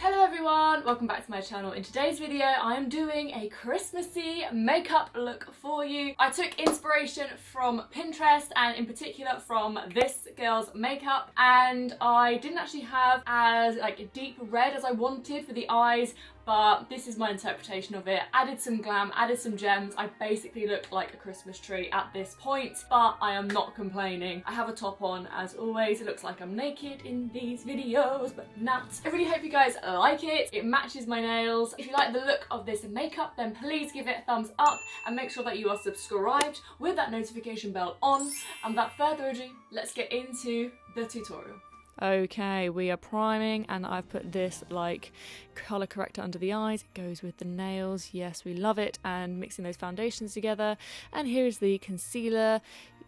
Hello everyone, welcome back to my channel. In today's video I am doing a Christmassy makeup look for you. I took inspiration from Pinterest and in particular from this girl's makeup, and I didn't actually have as deep red as I wanted for the eyes, but this is my interpretation of it. Added some glam, added some gems. I basically look like a Christmas tree at this point, but I am not complaining. I have a top on as always. It looks like I'm naked in these videos, but not. I really hope you guys like it. It matches my nails. If you like the look of this makeup, then please give it a thumbs up and make sure that you are subscribed with that notification bell on. And without further ado, let's get into the tutorial. Okay, we are priming and I've put this colour corrector under the eyes. It goes with the nails. Yes, we love it. And mixing those foundations together. And here is the concealer.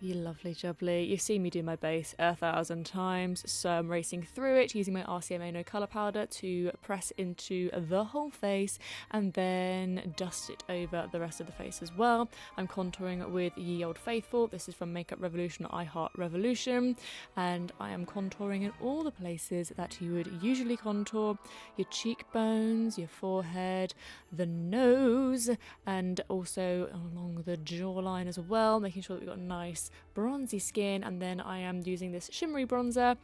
You lovely jubbly. You've seen me do my base 1,000 times, so I'm racing through it using my RCMA No Colour Powder to press into the whole face and then dust it over the rest of the face as well. I'm contouring with Ye Old Faithful. This is from Makeup Revolution, I Heart Revolution, and I am contouring in all the places that you would usually contour: your cheekbones, your forehead, the nose, and also along the jawline as well, making sure that we've got nice bronzy skin. And then I am using this shimmery bronzer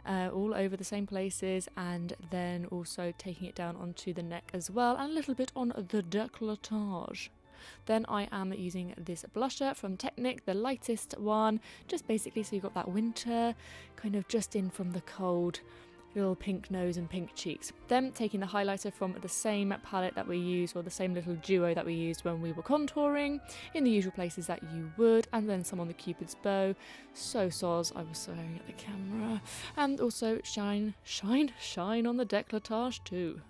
all over the same places, and then also taking it down onto the neck as well, and a little bit on the décolletage. Then I am using this blusher from Technic, the lightest one, just basically so you've got that winter kind of just in from the cold, little pink nose and pink cheeks. Then taking the highlighter from the same palette that we used, or the same little duo that we used when we were contouring, in the usual places that you would, and then some on the Cupid's bow. So soz, I was staring at the camera. And also shine on the décolletage too.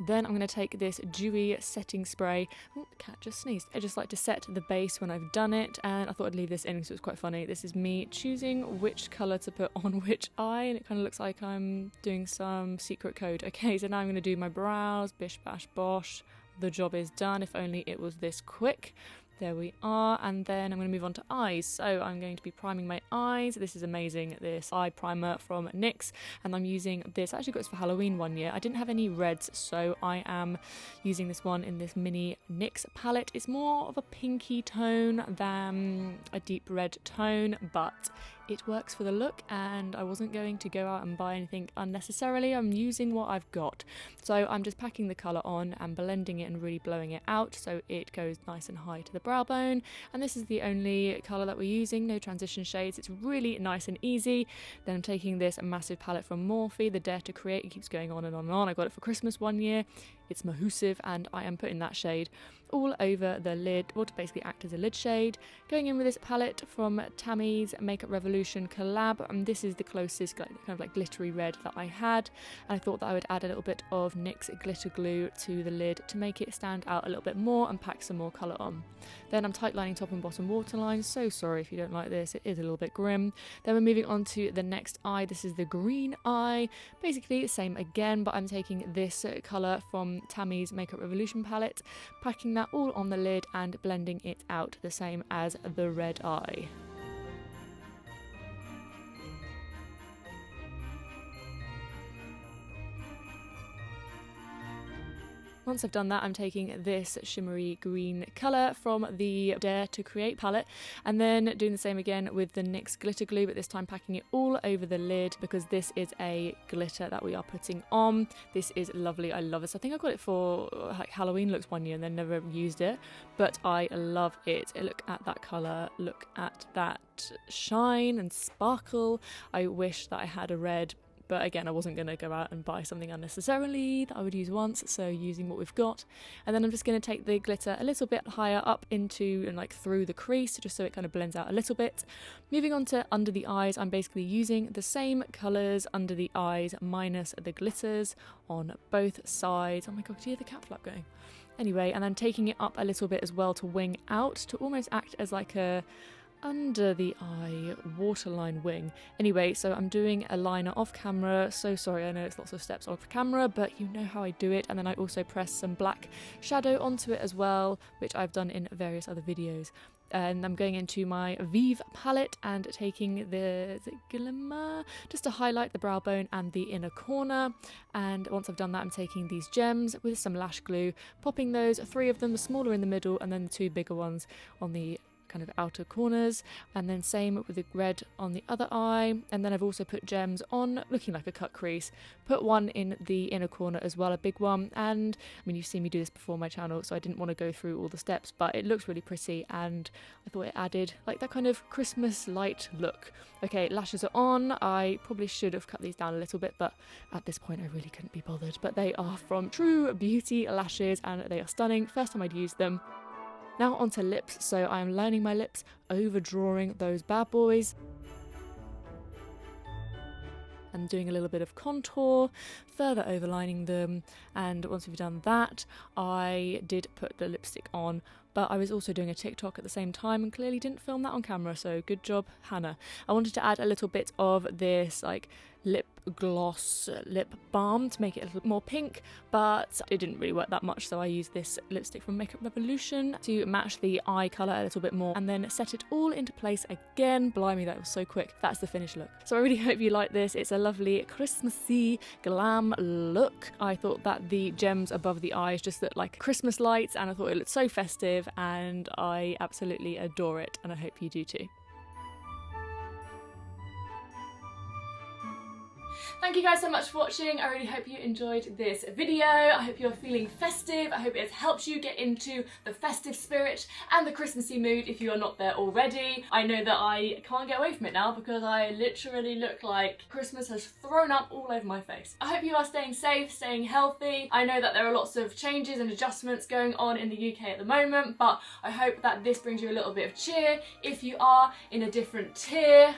Then I'm going to take this dewy setting spray. Oh, the cat just sneezed. I just like to set the base when I've done it, and I thought I'd leave this in because it was quite funny. This is me choosing which colour to put on which eye, and it kind of looks like I'm doing some secret code. Okay, so now I'm going to do my brows. Bish bash bosh. The job is done. If only it was this quick. There we are, and then I'm going to move on to eyes. So I'm going to be priming my eyes. This is amazing, this eye primer from NYX, and I'm using this. I actually got this for Halloween one year. I didn't have any reds, so I am using this one in this mini NYX palette. It's more of a pinky tone than a deep red tone, but it works for the look, and I wasn't going to go out and buy anything unnecessarily. I'm using what I've got. So I'm just packing the colour on and blending it and really blowing it out so it goes nice and high to the brow bone. And this is the only colour that we're using, no transition shades. It's really nice and easy. Then I'm taking this massive palette from Morphe, the Dare to Create. It keeps going on and on and on. I got it for Christmas one year. It's Mahusive, and I am putting that shade all over the lid, or to basically act as a lid shade. Going in with this palette from Tammy's Makeup Revolution collab, and this is the closest kind of glittery red that I had, and I thought that I would add a little bit of NYX glitter glue to the lid to make it stand out a little bit more and pack some more colour on. Then I'm tightlining top and bottom waterline. So sorry if you don't like this, it is a little bit grim. Then we're moving on to the next eye. This is the green eye. Basically the same again, but I'm taking this colour from Tammy's Makeup Revolution palette, packing that all on the lid and blending it out the same as the red eye. Once I've done that, I'm taking this shimmery green colour from the Dare to Create palette, and then doing the same again with the NYX glitter glue, but this time packing it all over the lid because this is a glitter that we are putting on. This is lovely. I love this. I think I got it for Halloween looks one year and then never used it, but I love it. Look at that colour. Look at that shine and sparkle. I wish that I had a red, but again, I wasn't going to go out and buy something unnecessarily that I would use once, so using what we've got. And then I'm just going to take the glitter a little bit higher up into and through the crease, just so it kind of blends out a little bit. Moving on to under the eyes, I'm basically using the same colours under the eyes minus the glitters on both sides. Oh my god, do you hear the cat flap going? Anyway, and then taking it up a little bit as well to wing out, to almost act as like a under the eye waterline wing. Anyway, so I'm doing a liner off camera. So sorry, I know it's lots of steps off camera, but you know how I do it. And then I also press some black shadow onto it as well, which I've done in various other videos. And I'm going into my Vive palette and taking the, is it Glam? Just to highlight the brow bone and the inner corner. And once I've done that, I'm taking these gems with some lash glue, popping those, 3 of them, the smaller in the middle and then the 2 bigger ones on the kind of outer corners, and then same with the red on the other eye. And then I've also put gems on, looking like a cut crease, put one in the inner corner as well, a big one. And I mean, you've seen me do this before on my channel, so I didn't want to go through all the steps, but it looks really pretty and I thought it added like that kind of Christmas light look. Okay, lashes are on. I probably should have cut these down a little bit, but at this point I really couldn't be bothered. But they are from True Beauty lashes and they are stunning. First time I'd used them. Now onto lips, so I am lining my lips, overdrawing those bad boys. And doing a little bit of contour, further overlining them. And once we've done that, I did put the lipstick on, but I was also doing a TikTok at the same time and clearly didn't film that on camera, so good job, Hannah. I wanted to add a little bit of this like lip gloss, lip balm to make it a little more pink, but it didn't really work that much, so I used this lipstick from Makeup Revolution to match the eye colour a little bit more and then set it all into place again. Blimey, that was so quick. That's the finished look. So I really hope you like this. It's a lovely Christmassy glam look. I thought that the gems above the eyes just looked like Christmas lights and I thought it looked so festive and I absolutely adore it and I hope you do too. Thank you guys so much for watching. I really hope you enjoyed this video. I hope you're feeling festive. I hope it has helped you get into the festive spirit and the Christmassy mood if you are not there already. I know that I can't get away from it now because I literally look like Christmas has thrown up all over my face. I hope you are staying safe, staying healthy. I know that there are lots of changes and adjustments going on in the UK at the moment, but I hope that this brings you a little bit of cheer if you are in a different tier.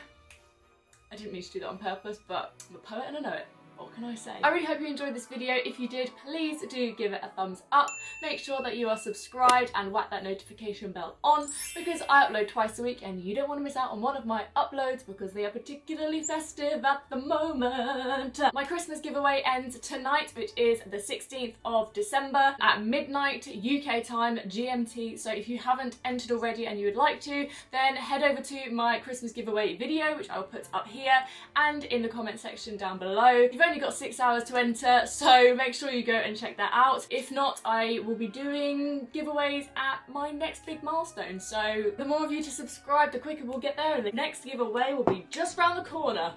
I didn't mean to do that on purpose, but I'm a poet and I know it. What can I say? I really hope you enjoyed this video. If you did, please do give it a thumbs up. Make sure that you are subscribed and whack that notification bell on because I upload twice a week and you don't want to miss out on one of my uploads because they are particularly festive at the moment. My Christmas giveaway ends tonight, which is the 16th of December at midnight UK time, GMT. So if you haven't entered already and you would like to, then head over to my Christmas giveaway video, which I will put up here and in the comment section down below. You've only got 6 hours to enter, so make sure you go and check that out. If not, I will be doing giveaways at my next big milestone. So the more of you to subscribe, the quicker we'll get there, and the next giveaway will be just around the corner.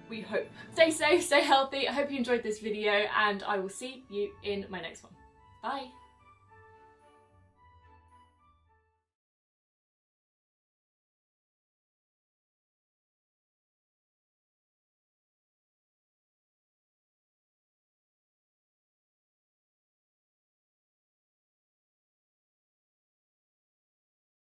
We hope. Stay safe, stay healthy. I hope you enjoyed this video, and I will see you in my next one. Bye.